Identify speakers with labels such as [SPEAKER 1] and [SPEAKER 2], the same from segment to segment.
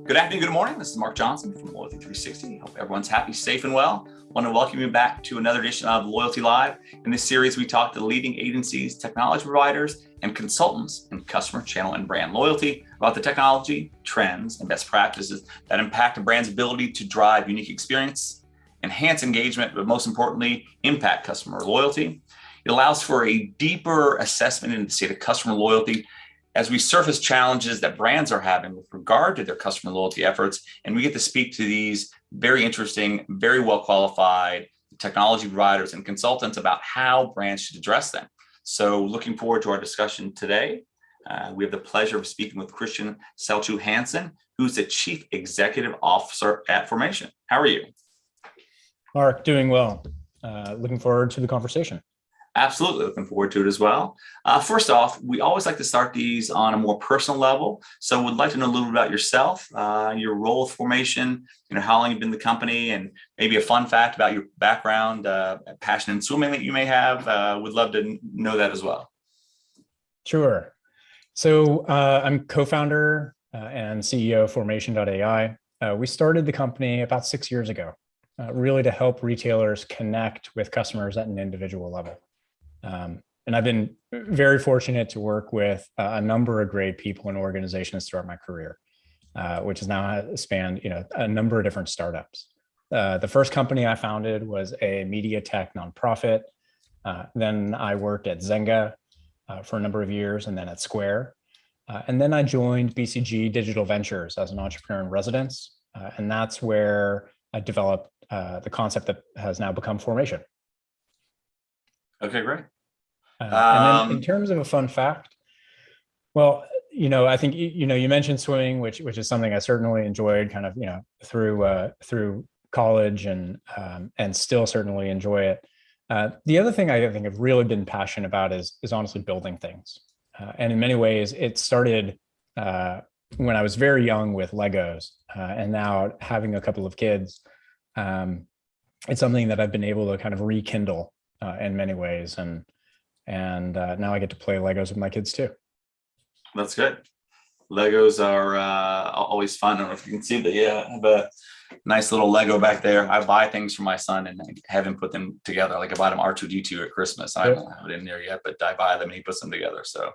[SPEAKER 1] Good afternoon, good morning. This is Mark Johnson from Loyalty360. Hope everyone's happy, safe, and well. I want to welcome you back to another edition of Loyalty Live. In this series, we talk to leading agencies, technology providers, and consultants in customer, channel, and brand loyalty about the technology, trends, and best practices that impact a brand's ability to drive unique experience, enhance engagement, but most importantly, impact customer loyalty. It allows for a deeper assessment into the state of customer loyalty as we surface challenges that brands are having with regard to their customer loyalty efforts. And we get to speak to these very interesting, very well qualified technology providers and consultants about how brands should address them. So looking forward to our discussion today. We have the pleasure of speaking with Christian Selchau-Hansen, who's the Chief Executive Officer at Formation. How are you?
[SPEAKER 2] Mark, doing well. Looking forward to the conversation.
[SPEAKER 1] Absolutely, looking forward to it as well. First off, we always like to start these on a more personal level. So we'd like to know a little bit about yourself, your role with Formation, how long you've been in the company, and maybe a fun fact about your background, passion in swimming that you may have. We'd love to know that as well.
[SPEAKER 2] Sure. So I'm co-founder and CEO of Formation.ai. We started the company about 6 years ago, really to help retailers connect with customers at an individual level. And I've been very fortunate to work with a number of great people and organizations throughout my career, which has now spanned a number of different startups. The first company I founded was a media tech nonprofit. Then I worked at Zynga for a number of years, and then at Square. And then I joined BCG Digital Ventures as an entrepreneur in residence. And that's where I developed the concept that has now become Formation.
[SPEAKER 1] Okay, great.
[SPEAKER 2] And then in terms of a fun fact, well, I think, you mentioned swimming, which is something I certainly enjoyed kind of, through college and still certainly enjoy it. The other thing I think I've really been passionate about is honestly building things. And in many ways, it started when I was very young with Legos, and now having a couple of kids, it's something that I've been able to kind of rekindle in many ways. And now I get to play Legos with my kids too.
[SPEAKER 1] That's good. Legos are always fun. I don't know if you can see, but yeah, I have a nice little Lego back there. I buy things for my son and I haven't put them together. Like I bought him R2-D2 at Christmas. I don't have it in there yet, but I buy them and he puts them together. So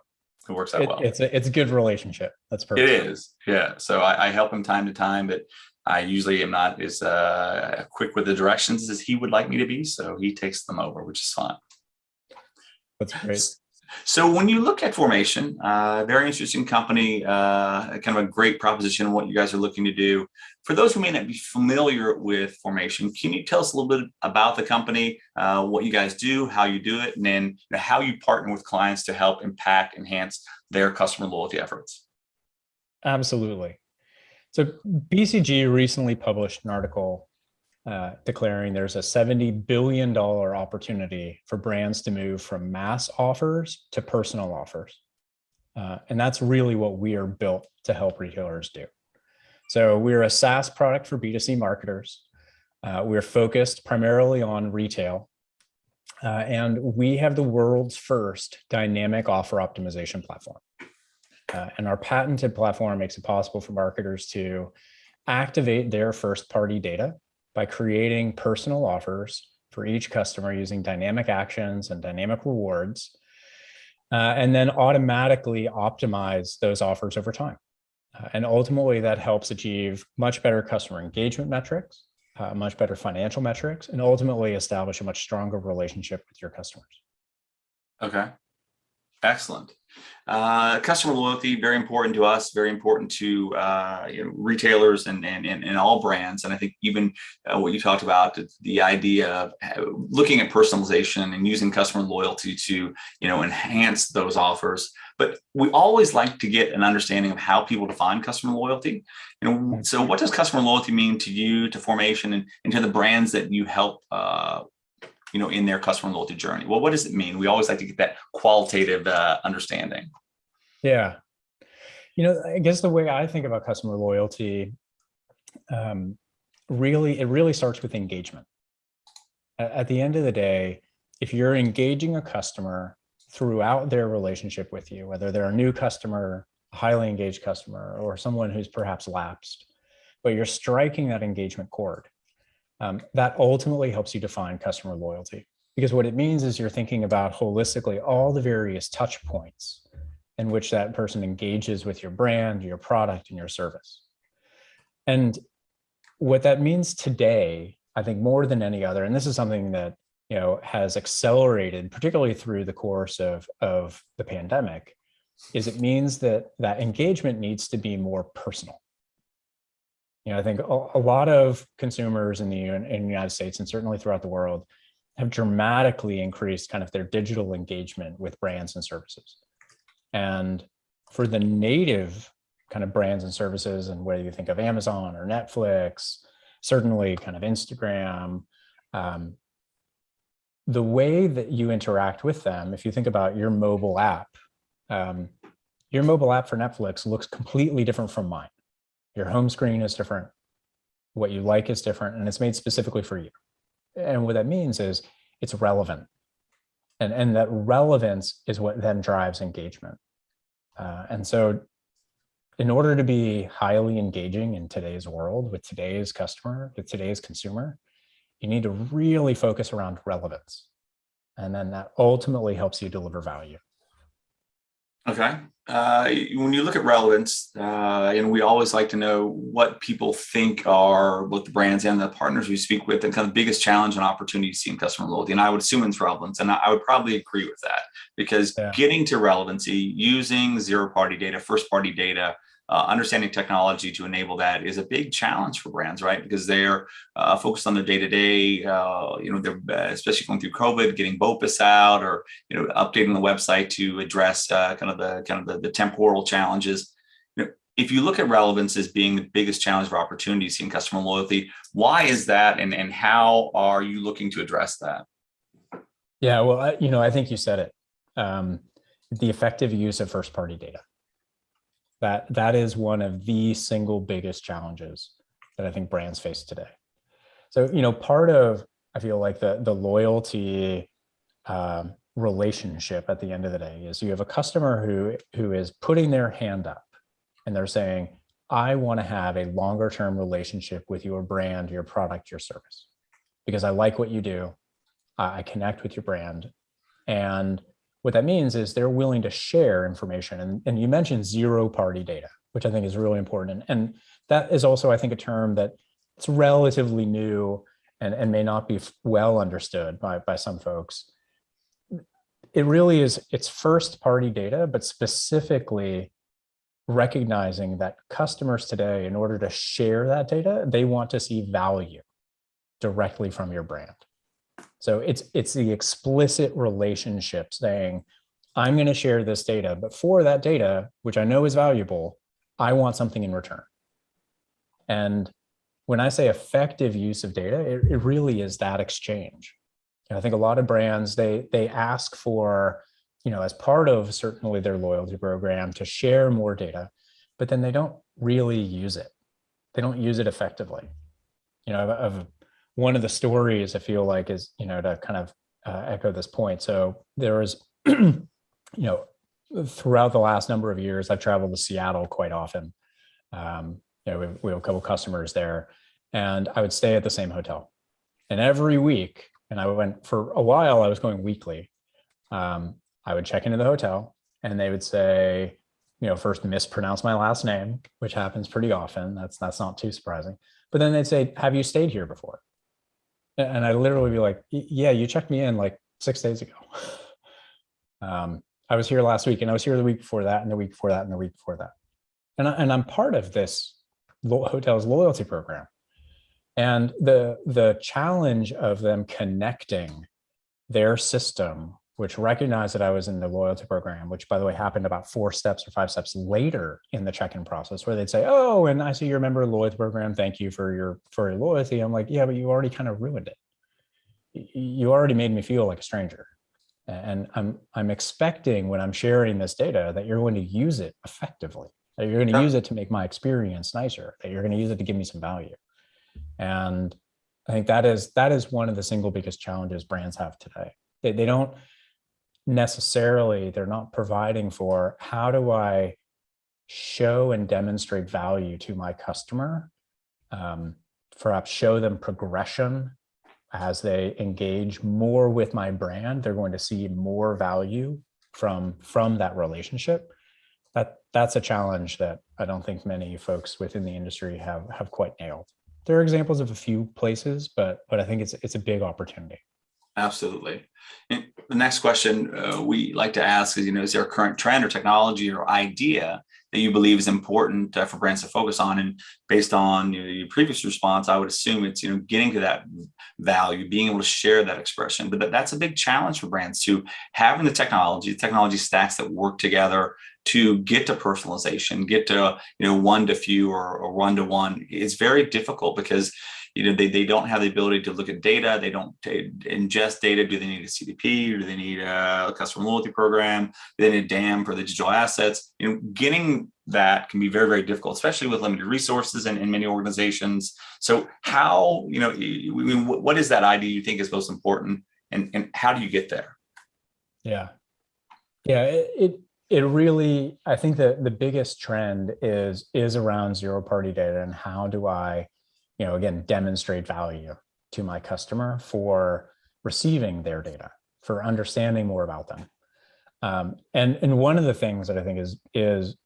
[SPEAKER 1] it works out well.
[SPEAKER 2] It's a good relationship. That's perfect.
[SPEAKER 1] It is. Yeah. So I help him time to time, but I usually am not as quick with the directions as he would like me to be. So he takes them over, which is fun.
[SPEAKER 2] That's great.
[SPEAKER 1] So when you look at Formation, very interesting company, kind of a great proposition, what you guys are looking to do. For those who may not be familiar with Formation, can you tell us a little bit about the company, what you guys do, how you do it, and then how you partner with clients to help impact, enhance their customer loyalty efforts?
[SPEAKER 2] Absolutely. So BCG recently published an article declaring there's a $70 billion opportunity for brands to move from mass offers to personal offers. And that's really what we are built to help retailers do. So we're a SaaS product for B2C marketers. We're focused primarily on retail. And we have the world's first dynamic offer optimization platform. And our patented platform makes it possible for marketers to activate their first-party data by creating personal offers for each customer using dynamic actions and dynamic rewards, and then automatically optimize those offers over time. And ultimately, that helps achieve much better customer engagement metrics, much better financial metrics, and ultimately establish a much stronger relationship with your customers.
[SPEAKER 1] Okay. Excellent. Customer loyalty, very important to us, very important to retailers and all brands. And I think even what you talked about, the idea of looking at personalization and using customer loyalty to enhance those offers. But we always like to get an understanding of how people define customer loyalty. So what does customer loyalty mean to you, to Formation, and to the brands that you help in their customer loyalty journey? Well, what does it mean? We always like to get that qualitative understanding.
[SPEAKER 2] Yeah. I guess the way I think about customer loyalty, it really starts with engagement. At the end of the day, if you're engaging a customer throughout their relationship with you, whether they're a new customer, a highly engaged customer, or someone who's perhaps lapsed, but you're striking that engagement chord. That ultimately helps you define customer loyalty, because what it means is you're thinking about holistically all the various touch points in which that person engages with your brand, your product, and your service. And what that means today, I think more than any other, and this is something that has accelerated, particularly through the course of the pandemic, is it means that that engagement needs to be more personal. I think a lot of consumers in the United States, and certainly throughout the world, have dramatically increased kind of their digital engagement with brands and services. And for the native kind of brands and services, and whether you think of Amazon or Netflix, certainly kind of Instagram, the way that you interact with them, if you think about your mobile app for Netflix looks completely different from mine. Your home screen is different. What you like is different, and it's made specifically for you. And what that means is it's relevant. And that relevance is what then drives engagement. And so in order to be highly engaging in today's world, with today's customer, with today's consumer, you need to really focus around relevance. And then that ultimately helps you deliver value.
[SPEAKER 1] Okay. When you look at relevance, and we always like to know what people think are both the brands and the partners we speak with, and kind of the biggest challenge and opportunity you see in customer loyalty. And I would assume it's relevance. And I would probably agree with that, because getting to relevancy using zero-party data, first-party data, understanding technology to enable that is a big challenge for brands, right? Because they're focused on their day-to-day, they're especially going through COVID, getting BOPUS out, or updating the website to address kind of the temporal challenges. If you look at relevance as being the biggest challenge for opportunities in customer loyalty, why is that, and how are you looking to address that?
[SPEAKER 2] Yeah, well, I think you said it. The effective use of first-party data. That is one of the single biggest challenges that I think brands face today. So, part of, I feel like the loyalty relationship at the end of the day is you have a customer who is putting their hand up and they're saying, I want to have a longer term relationship with your brand, your product, your service, because I like what you do. I connect with your brand. And what that means is they're willing to share information. And you mentioned zero-party data, which I think is really important. And that is also, I think, a term that it's relatively new and may not be well understood by some folks. It really is, it's first-party data, but specifically recognizing that customers today, in order to share that data, they want to see value directly from your brand. So it's the explicit relationship saying, I'm going to share this data, but for that data, which I know is valuable, I want something in return. And when I say effective use of data, it really is that exchange. And I think a lot of brands, they ask for, as part of certainly their loyalty program, to share more data, but then they don't really use it. They don't use it effectively. Of one of the stories I feel like is, to kind of echo this point. So there was, throughout the last number of years, I've traveled to Seattle quite often. We have a couple of customers there, and I would stay at the same hotel. And every week, and I went for a while, I was going weekly. I would check into the hotel and they would say, first mispronounce my last name, which happens pretty often. That's not too surprising. But then they'd say, have you stayed here before? And I literally be like, yeah, you checked me in like 6 days ago. I was here last week, and I was here the week before that, and the week before that, and the week before that. And I'm part of this hotel's loyalty program. And the challenge of them connecting their system, which recognized that I was in the loyalty program, which, by the way, happened about 4 steps or 5 steps later in the check-in process, where they'd say, oh, and I see you're a member of the loyalty program. Thank you for your loyalty. I'm like, yeah, but you already kind of ruined it. You already made me feel like a stranger. And I'm expecting, when I'm sharing this data, that you're going to use it effectively, that you're going to use it to make my experience nicer, that you're going to use it to give me some value. And I think that is one of the single biggest challenges brands have today. They don't necessarily, they're not providing for, how do I show and demonstrate value to my customer perhaps show them progression as they engage more with my brand. They're going to see more value from that relationship. That's a challenge that I don't think many folks within the industry have quite nailed. There are examples of a few places, but I think it's a big opportunity.
[SPEAKER 1] Absolutely. And the next question we like to ask is, is there a current trend or technology or idea that you believe is important for brands to focus on? And based on your previous response, I would assume it's getting to that value, being able to share that expression. But that's a big challenge for brands, to having the technology stacks that work together to get to personalization, get to one to few or one to one. It's very difficult because they don't have the ability to look at data. They don't ingest data. Do they need a CDP? Or do they need a customer loyalty program? Do they need a DAM for the digital assets? Getting that can be very, very difficult, especially with limited resources in many organizations. So how, what is that idea you think is most important, and how do you get there?
[SPEAKER 2] Yeah. It really, I think that the biggest trend is around zero-party data, and how do I, again, demonstrate value to my customer for receiving their data, for understanding more about them. And one of the things that I think is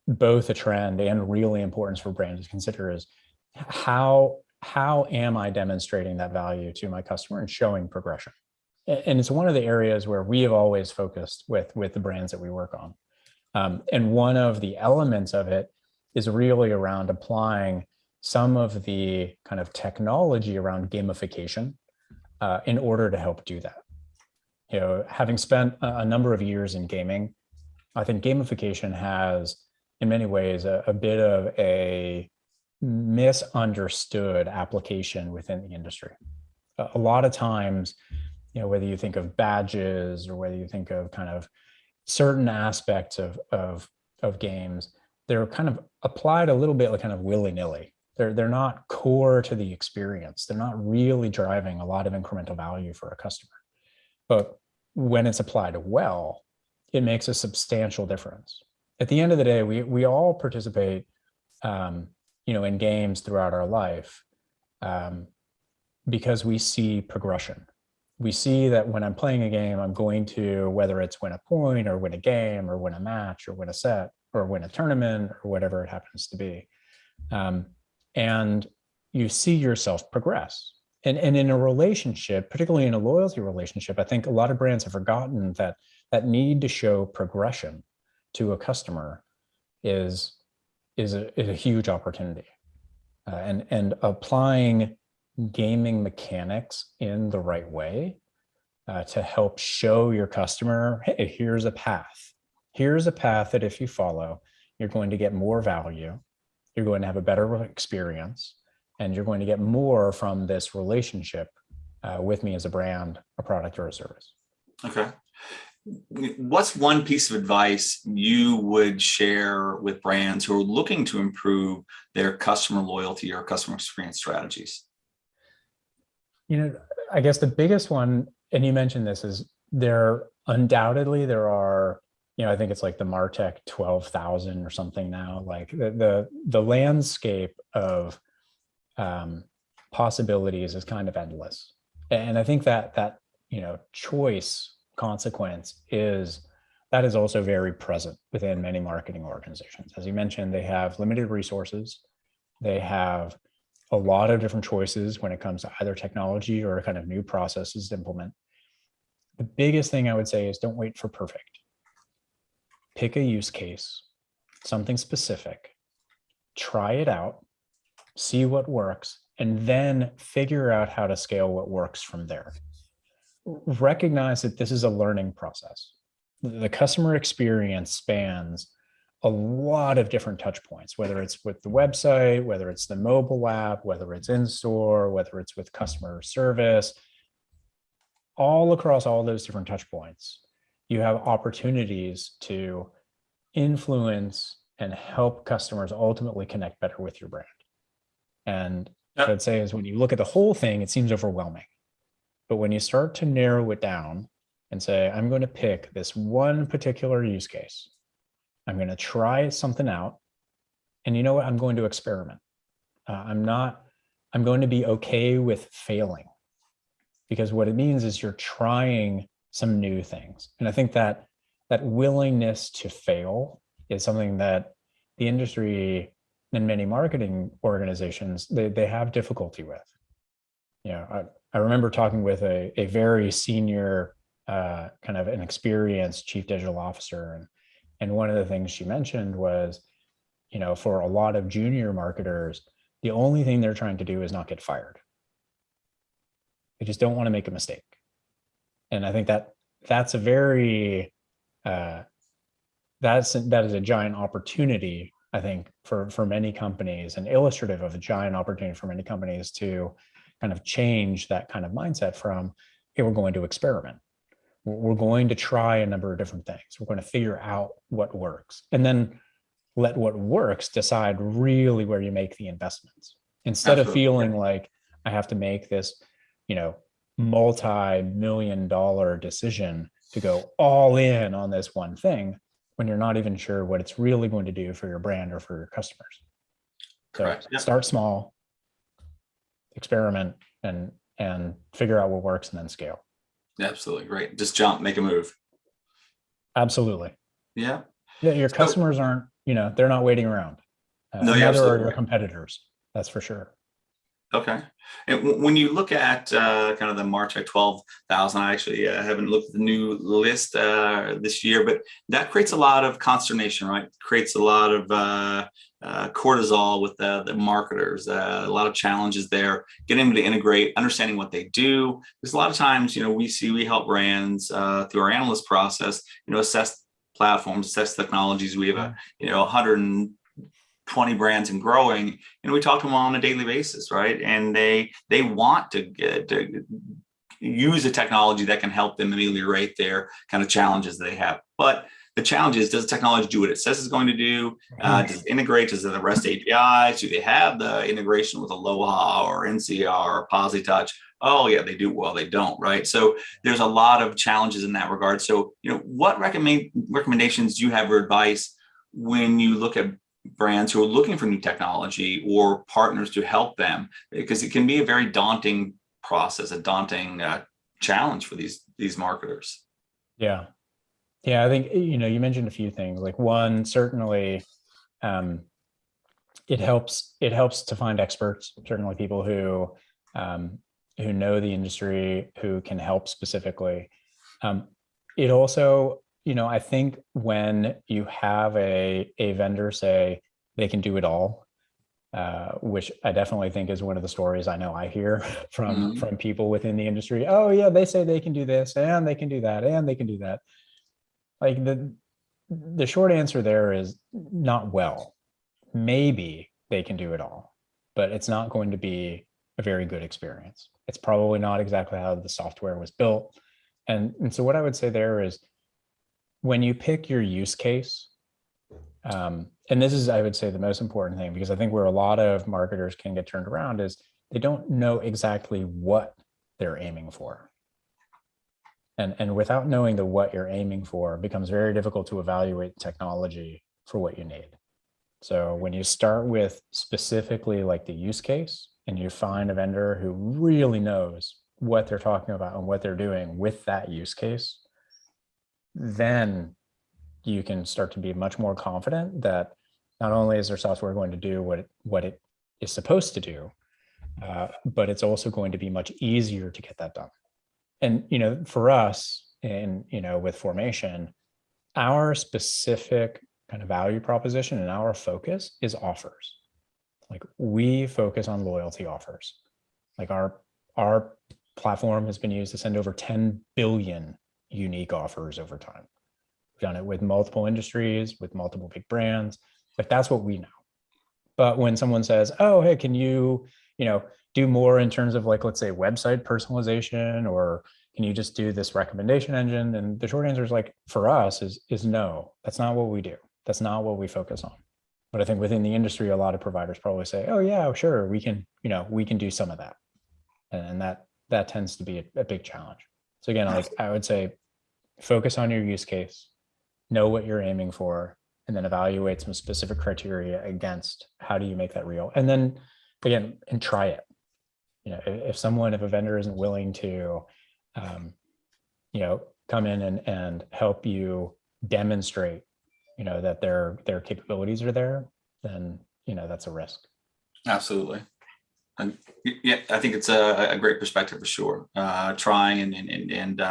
[SPEAKER 2] both a trend and really important for brands to consider is how am I demonstrating that value to my customer and showing progression? And it's one of the areas where we have always focused with the brands that we work on. And one of the elements of it is really around applying some of the kind of technology around gamification in order to help do that. Having spent a number of years in gaming, I think gamification has, in many ways, a bit of a misunderstood application within the industry. A lot of times, whether you think of badges or whether you think of kind of certain aspects of games, they're kind of applied a little bit like kind of willy-nilly. They're not core to the experience. They're not really driving a lot of incremental value for a customer. But when it's applied well, it makes a substantial difference. At the end of the day, we all participate, in games throughout our life because we see progression. We see that when I'm playing a game, I'm going to, whether it's win a point or win a game or win a match or win a set or win a tournament or whatever it happens to be. And you see yourself progress. And in a relationship, particularly in a loyalty relationship, I think a lot of brands have forgotten that need to show progression to a customer is a huge opportunity. And applying gaming mechanics in the right way to help show your customer, hey, here's a path. Here's a path that if you follow, you're going to get more value, you're going to have a better experience, and you're going to get more from this relationship with me as a brand, a product, or a service.
[SPEAKER 1] Okay. What's one piece of advice you would share with brands who are looking to improve their customer loyalty or customer experience strategies?
[SPEAKER 2] I guess the biggest one, and you mentioned this, is there are, I think it's like the MarTech 12,000 or something now, like the landscape of possibilities is kind of endless. And I think that choice consequence is also very present within many marketing organizations. As you mentioned, they have limited resources. They have a lot of different choices when it comes to either technology or kind of new processes to implement. The biggest thing I would say is don't wait for perfect. Pick a use case, something specific, try it out, see what works, and then figure out how to scale what works from there. Recognize that this is a learning process. The customer experience spans a lot of different touch points, whether it's with the website, whether it's the mobile app, whether it's in-store, whether it's with customer service. All across all those different touch points, you have opportunities to influence and help customers ultimately connect better with your brand. And what I'd say is when you look at the whole thing, it seems overwhelming. But when you start to narrow it down and say, I'm going to pick this one particular use case, I'm going to try something out, and you know what? I'm going to experiment. I'm going to be okay with failing, because what it means is you're trying some new things. And I think that willingness to fail is something that the industry and many marketing organizations, they have difficulty with. I remember talking with a very senior, kind of an experienced chief digital officer. And one of the things she mentioned was, for a lot of junior marketers, the only thing they're trying to do is not get fired. They just don't want to make a mistake. And I think that's a very, that is a giant opportunity, I think, for many companies, and illustrative of a giant opportunity for many companies to kind of change that kind of mindset from, hey, we're going to experiment. We're going to try a number of different things. We're going to figure out what works, and then let what works decide really where you make the investments, instead of feeling like I have to make this, multi-million-dollar decision to go all in on this one thing when you're not even sure what it's really going to do for your brand or for your customers. So start small, experiment, and figure out what works, and then scale.
[SPEAKER 1] Absolutely. Great. Just jump, make a move.
[SPEAKER 2] Absolutely.
[SPEAKER 1] Yeah.
[SPEAKER 2] Your customers aren't, they're not waiting around. Neither are your competitors. That's for sure.
[SPEAKER 1] Okay. And when you look at kind of the Martech 12,000, I actually haven't looked at the new list this year, but that creates a lot of consternation, right? Creates a lot of cortisol with the marketers, a lot of challenges there, getting them to integrate, understanding what they do. Because a lot of times, we help brands through our analyst process, assess platforms, assess technologies. We have 120 brands and growing, and we talk to them on a daily basis, right? And they want to use a technology that can help them ameliorate their kind of challenges they have. But the challenge is, does the technology do what it says it's going to do? Does it integrate? Does it have REST APIs? Do they have the integration with Aloha or NCR or PosiTouch? Oh yeah, they do. Well, they don't, right? So there's a lot of challenges in that regard. So, what recommendations do you have or advice when you look at brands who are looking for new technology or partners to help them? Because it can be a very daunting process, a daunting challenge for these marketers.
[SPEAKER 2] Yeah. I think, you mentioned a few things. Like, one, certainly it helps to find experts, certainly people who know the industry, who can help specifically. It also, I think when you have a vendor say they can do it all, which I definitely think is one of the stories I know I hear from people within the industry. Oh yeah, they say they can do this and they can do that and they can do that. Like, the short answer there is not well. Maybe they can do it all, but it's not going to be a very good experience. It's probably not exactly how the software was built. And so what I would say there is, when you pick your use case, and this is, I would say, the most important thing, because I think where a lot of marketers can get turned around is they don't know exactly what they're aiming for. And without knowing what you're aiming for, it becomes very difficult to evaluate technology for what you need. So when you start with specifically like the use case, and you find a vendor who really knows what they're talking about and what they're doing with that use case, then you can start to be much more confident that not only is their software going to do what it is supposed to do, but it's also going to be much easier to get that done. And, for us, and, with Formation, our specific kind of value proposition and our focus is offers. Like, we focus on loyalty offers. Like, our platform has been used to send over 10 billion unique offers over time. We've done it with multiple industries, with multiple big brands. Like, that's what we know. But when someone says, oh, hey, can you, do more in terms of, like, let's say website personalization, or can you just do this recommendation engine? And the short answer is, like, for us is no, that's not what we do. That's not what we focus on. But I think within the industry, a lot of providers probably say, oh yeah, sure, we can do some of that. And that tends to be a big challenge. So again, like, I would say, focus on your use case, know what you're aiming for, and then evaluate some specific criteria against how do you make that real. And then again, and try it. If a vendor isn't willing to, come in and help you demonstrate, that their capabilities are there, then, that's a risk.
[SPEAKER 1] Absolutely. And yeah, I think it's a great perspective for sure. Trying and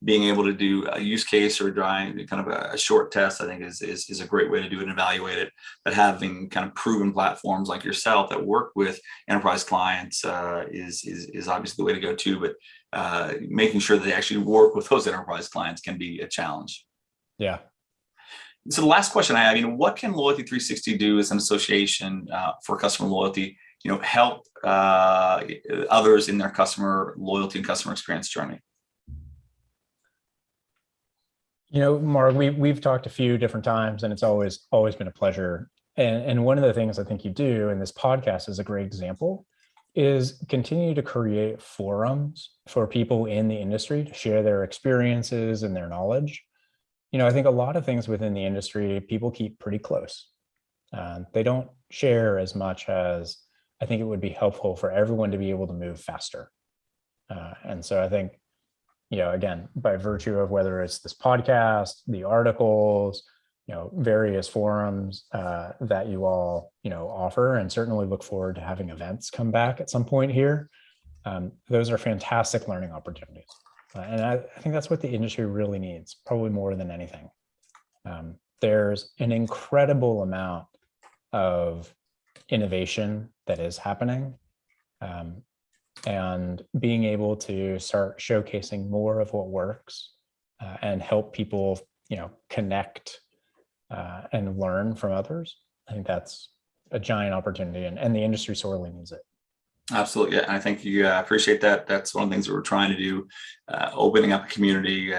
[SPEAKER 1] being able to do a use case or drawing kind of a short test, I think is a great way to do it and evaluate it. But having kind of proven platforms like yourself that work with enterprise clients is obviously the way to go too. But making sure that they actually work with those enterprise clients can be a challenge.
[SPEAKER 2] Yeah.
[SPEAKER 1] So the last question I have, what can Loyalty360 do as an association for customer loyalty? Help others in their customer loyalty and customer experience journey.
[SPEAKER 2] Mark, we've talked a few different times, and it's always been a pleasure. And one of the things I think you do, and this podcast is a great example, is continue to create forums for people in the industry to share their experiences and their knowledge. I think a lot of things within the industry, people keep pretty close. They don't share as much as I think it would be helpful for everyone to be able to move faster. And so I think, again, by virtue of whether it's this podcast, the articles, various forums that you all, offer, and certainly look forward to having events come back at some point here. Those are fantastic learning opportunities. And I think that's what the industry really needs, probably more than anything. There's an incredible amount of innovation that is happening. And being able to start showcasing more of what works and help people, connect and learn from others. I think that's a giant opportunity, and the industry sorely needs it.
[SPEAKER 1] Absolutely. Yeah. I think you appreciate that. That's one of the things that we're trying to do, opening up a community,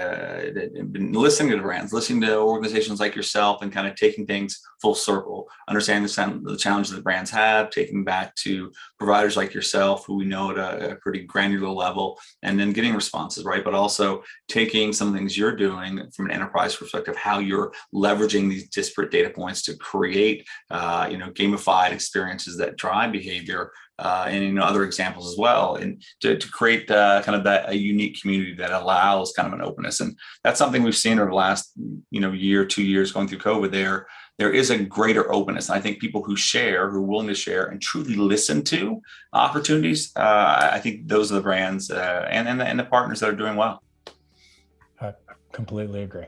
[SPEAKER 1] listening to the brands, listening to organizations like yourself, and kind of taking things full circle, understanding the challenges that brands have, taking back to providers like yourself, who we know at a pretty granular level, and then getting responses, right? But also taking some things you're doing from an enterprise perspective, how you're leveraging these disparate data points to create, gamified experiences that drive behavior. And other examples as well, and to create kind of a unique community that allows kind of an openness. And that's something we've seen over the last year, 2 years going through COVID. There is a greater openness. And I think people who are willing to share and truly listen to opportunities, I think those are the brands and the partners that are doing well.
[SPEAKER 2] I completely agree.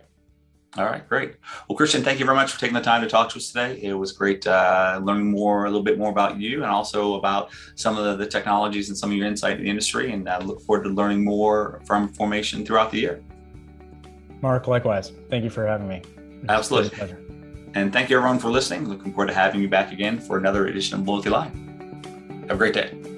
[SPEAKER 1] All right, great. Well, Christian, thank you very much for taking the time to talk to us today. It was great learning a little bit more about you, and also about some of the technologies and some of your insight in the industry. And I look forward to learning more from Formation throughout the year.
[SPEAKER 2] Mark, likewise. Thank you for having me.
[SPEAKER 1] Absolutely.
[SPEAKER 2] It was a pleasure.
[SPEAKER 1] And thank you everyone for listening. Looking forward to having you back again for another edition of Loyalty Live. Have a great day.